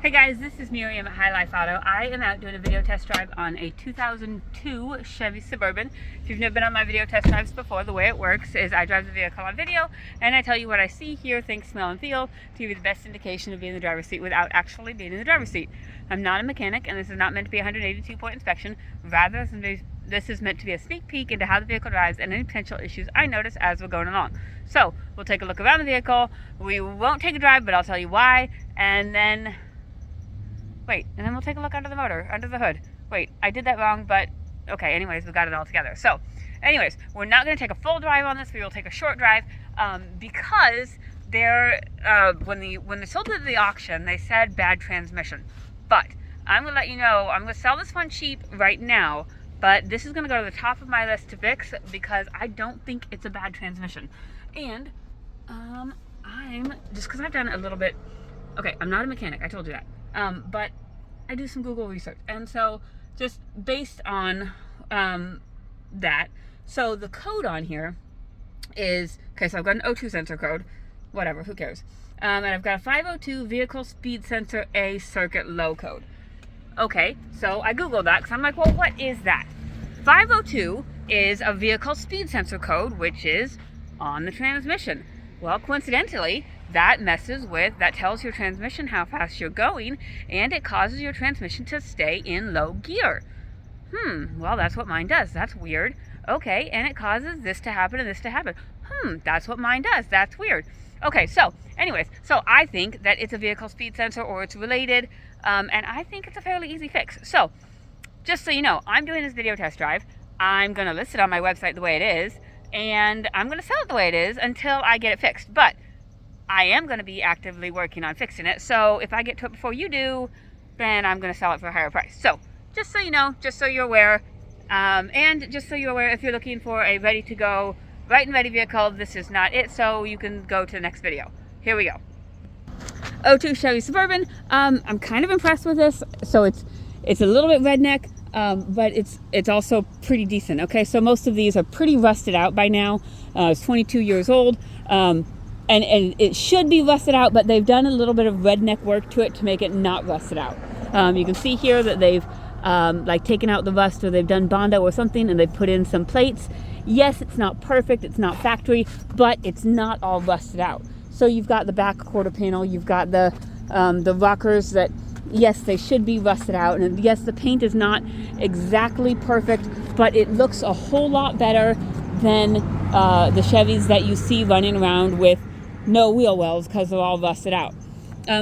Hey guys, this is Miriam at High Life Auto. I am out doing a video test drive on a 2002 Chevy Suburban. If you've never been on my video test drives before, the way it works is I drive the vehicle on video and I tell you what I see, hear, think, smell, and feel to give you the best indication of being in the driver's seat without actually being in the driver's seat. I'm not a mechanic and this is not meant to be a 182-point inspection. Rather, this is meant to be a sneak peek into how the vehicle drives and any potential issues I notice as we're going along. So, we'll take a look around the vehicle. We won't take a drive, but I'll tell you why, and then we'll take a look under the motor, under the hood. Wait, I did that wrong, but okay, anyways, we got it all together. So, anyways, we're not going to take a full drive on this. We will take a short drive because when they sold it at the auction, they said bad transmission. But I'm going to let you know, I'm going to sell this one cheap right now, but this is going to go to the top of my list to fix because I don't think it's a bad transmission. And just because I've done a little bit, okay, I'm not a mechanic, I told you that. But I do some Google research, and so just based on that, so the code on here is, okay, so I've got an O2 sensor code, whatever, who cares, and I've got a 502 vehicle speed sensor A circuit low code. Okay, so I Googled that because I'm like, well, what is that? 502 is a vehicle speed sensor code, which is on the transmission. Well, coincidentally, that tells your transmission how fast you're going, and it causes your transmission to stay in low gear. Well, that's what mine does. That's weird. Okay, and it causes this to happen and this to happen. That's what mine does. That's weird. Okay, so anyways, so I think that it's a vehicle speed sensor or it's related, and I think it's a fairly easy fix. So, just so you know, I'm doing this video test drive. I'm going to list it on my website the way it is, and I'm going to sell it the way it is until I get it fixed. But I am going to be actively working on fixing it, so if I get to it before you do, then I'm going to sell it for a higher price. So, just so you know, just so you're aware, and just so you're aware, if you're looking for a ready-to-go, right and ready vehicle, this is not it, so you can go to the next video. Here we go. O2 Chevy Suburban. I'm kind of impressed with this. So it's a little bit redneck, but it's also pretty decent. Okay, so most of these are pretty rusted out by now. It's 22 years old. And it should be rusted out, but they've done a little bit of redneck work to it to make it not rusted out. You can see here that they've taken out the rust, or they've done Bondo or something, and they've put in some plates. Yes, it's not perfect, it's not factory, but it's not all rusted out. So you've got the back quarter panel, you've got the rockers that, yes, they should be rusted out, and yes, the paint is not exactly perfect, but it looks a whole lot better than the Chevys that you see running around with no wheel wells because they're all rusted out.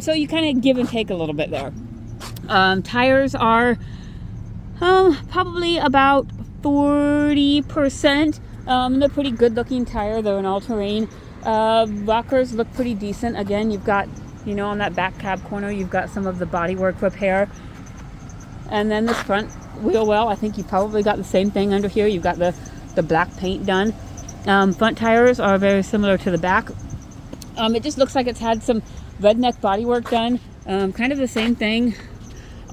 So you kind of give and take a little bit there. Tires are probably about 40%. They're pretty good looking tire. They're an all-terrain. Rockers look pretty decent. Again, you've got, on that back cab corner, you've got some of the bodywork repair. And then this front wheel well, I think you've probably got the same thing under here. You've got the black paint done. Front tires are very similar to the back. It just looks like it's had some redneck bodywork done. Kind of the same thing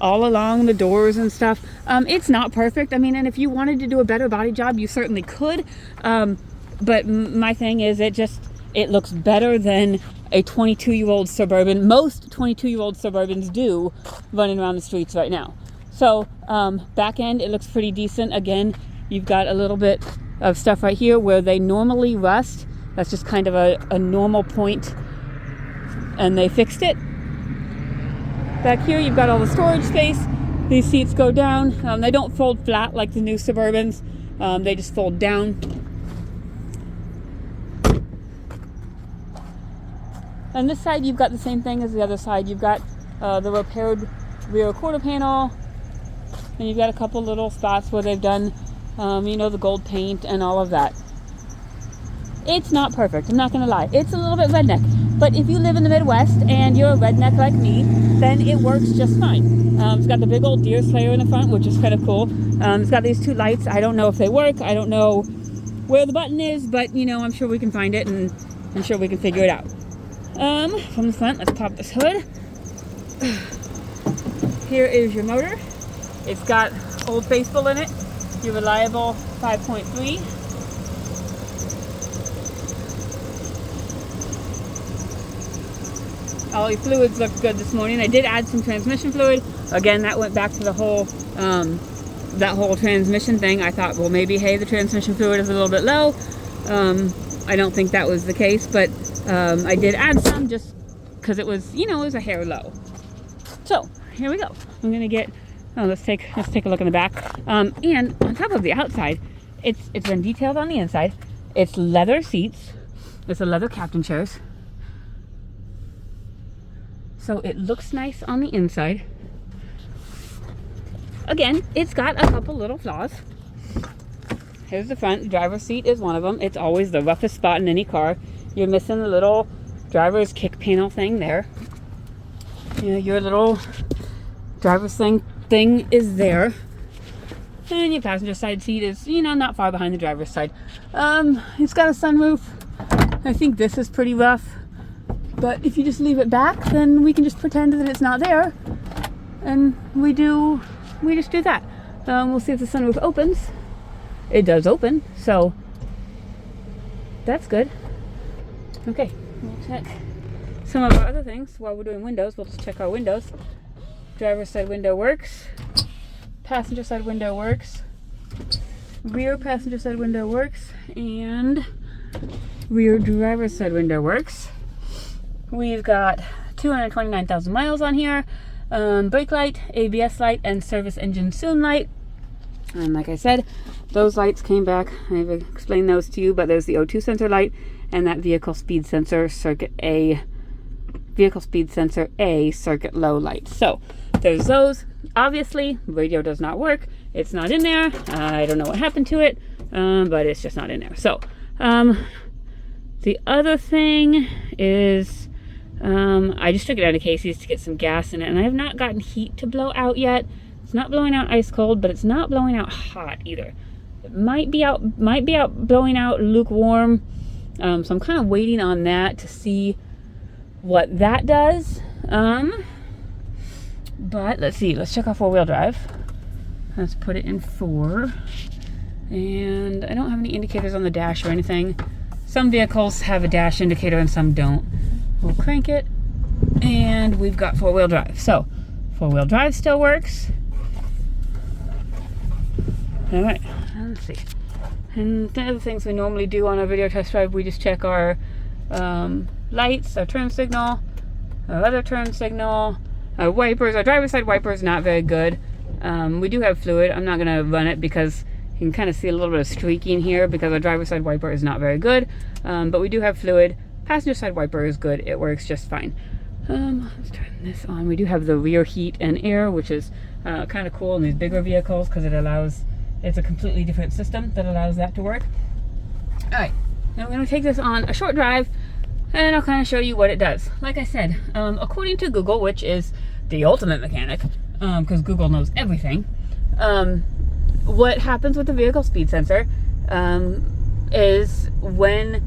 all along the doors and stuff. It's not perfect. I mean, and if you wanted to do a better body job, you certainly could. But my thing is, it looks better than a 22-year-old Suburban. Most 22-year-old Suburbans do running around the streets right now. So back end, it looks pretty decent. Again, you've got a little bit of stuff right here where they normally rust. That's just kind of a normal point, and they fixed it. Back here, you've got all the storage space. These seats go down. They don't fold flat like the new Suburbans. They just fold down. And this side, you've got the same thing as the other side. You've got the repaired rear quarter panel, and you've got a couple little spots where they've done the gold paint and all of that. It's not perfect, I'm not going to lie. It's a little bit redneck. But if you live in the Midwest and you're a redneck like me, then it works just fine. It's got the big old deer slayer in the front, which is kind of cool. It's got these two lights. I don't know if they work. I don't know where the button is, but, I'm sure we can find it, and I'm sure we can figure it out. From the front, let's pop this hood. Here is your motor. It's got Old Faithful in it. Your reliable 5.3. All the fluids looked good this morning. I did add some transmission fluid. Again, that went back to the whole that whole transmission thing. I thought, well, maybe, hey, the transmission fluid is a little bit low. I don't think that was the case, but I did add some just because it was, you know, it was a hair low. So here we go. I'm gonna get. Oh, let's take a look in the back. And on top of the outside, it's been detailed on the inside. It's leather seats. It's a leather captain chairs. So it looks nice on the inside. Again, it's got a couple little flaws. Here's the front. The driver's seat is one of them. It's always the roughest spot in any car. You're missing the little driver's kick panel thing there. You know, your little driver's thing is there. And your passenger side seat is, you know, not far behind the driver's side. It's got a sunroof. I think this is pretty rough. But if you just leave it back, then we can just pretend that it's not there. And we just do that. We'll see if the sunroof opens. It does open, so that's good. Okay, we'll check some of our other things while we're doing windows. We'll just check our windows. Driver's side window works. Passenger side window works. Rear passenger side window works. And rear driver's side window works. We've got 229,000 miles on here. Brake light, ABS light, and service engine soon light. And like I said, those lights came back. I've explained those to you, but there's the O2 sensor light and that vehicle speed sensor circuit A circuit low light. So there's those. Obviously, radio does not work. It's not in there. I don't know what happened to it, but it's just not in there. So the other thing is I just took it out of Casey's to get some gas in it, and I have not gotten heat to blow out yet. It's not blowing out ice cold, but it's not blowing out hot either. It might be out blowing out lukewarm. So I'm kind of waiting on that to see what that does. But let's see. Let's check our four-wheel drive. Let's put it in 4. And I don't have any indicators on the dash or anything. Some vehicles have a dash indicator and some don't. We'll crank it, and we've got four-wheel drive. So four-wheel drive still works. All right, let's see. And the other things we normally do on a video test drive, we just check our lights, our turn signal, our other turn signal, our wipers. Our driver's side wiper is not very good. We do have fluid. I'm not gonna run it because you can kind of see a little bit of streaking here because our driver's side wiper is not very good. But we do have fluid. Passenger side wiper is good. It works just fine. Let's turn this on. We do have the rear heat and air, which is kind of cool in these bigger vehicles because it's a completely different system that allows that to work. All right, now we're going to take this on a short drive, and I'll kind of show you what it does. Like I said, according to Google, which is the ultimate mechanic, because Google knows everything, what happens with the vehicle speed sensor is when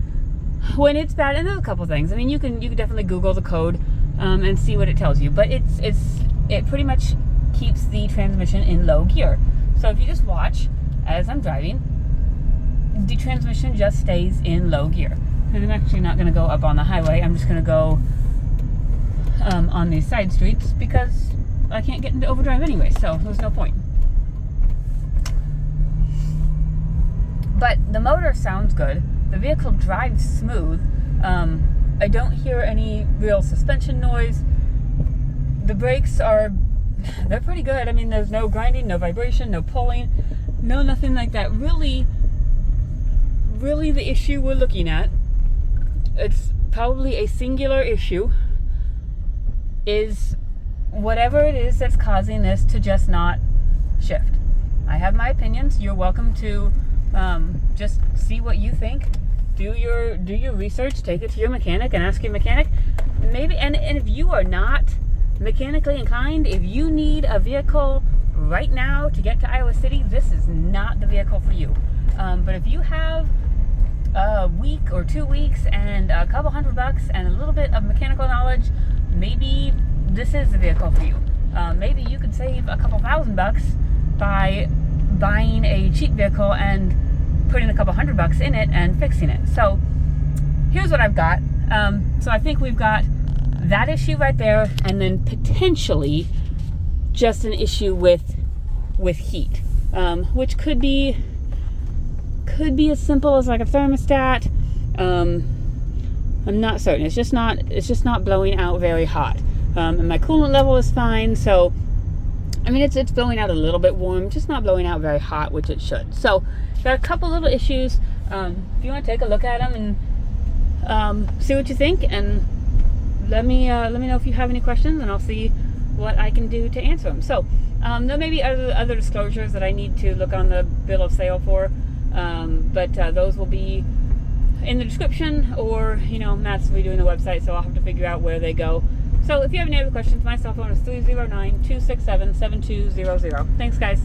it's bad, and there's a couple things. I mean, you can definitely Google the code and see what it tells you, but it pretty much keeps the transmission in low gear. So if you just watch as I'm driving, the transmission just stays in low gear. And I'm actually not going to go up on the highway. I'm just going to go on these side streets because I can't get into overdrive anyway, so there's no point. But the motor sounds good. The vehicle drives smooth. I don't hear any real suspension noise. The brakes they're pretty good. I mean, there's no grinding, no vibration, no pulling, no nothing like that. Really the issue we're looking at, it's probably a singular issue, is whatever it is that's causing this to just not shift. I have my opinions. You're welcome to just see what you think. Do your research. Take it to your mechanic and ask your mechanic. Maybe and if you are not mechanically inclined, if you need a vehicle right now to get to Iowa City, this is not the vehicle for you. But if you have a week or 2 weeks and a couple $100 and a little bit of mechanical knowledge, maybe this is the vehicle for you. Maybe you could save a couple $1,000 by buying a cheap vehicle and putting a couple $100 in it and fixing it. So here's what I've got. So I think we've got that issue right there, and then potentially just an issue with heat, which could be as simple as like a thermostat. I'm not certain. It's just not blowing out very hot, and my coolant level is fine. So I mean, it's blowing out a little bit warm, just not blowing out very hot, which it should. So got a couple little issues. If you want to take a look at them and see what you think, and let me know if you have any questions, and I'll see what I can do to answer them. So there may be other disclosures that I need to look on the bill of sale for, but those will be in the description, or Matt's redoing the website, so I'll have to figure out where they go. So if you have any other questions, my cell phone is 309-267-7200. Thanks, guys.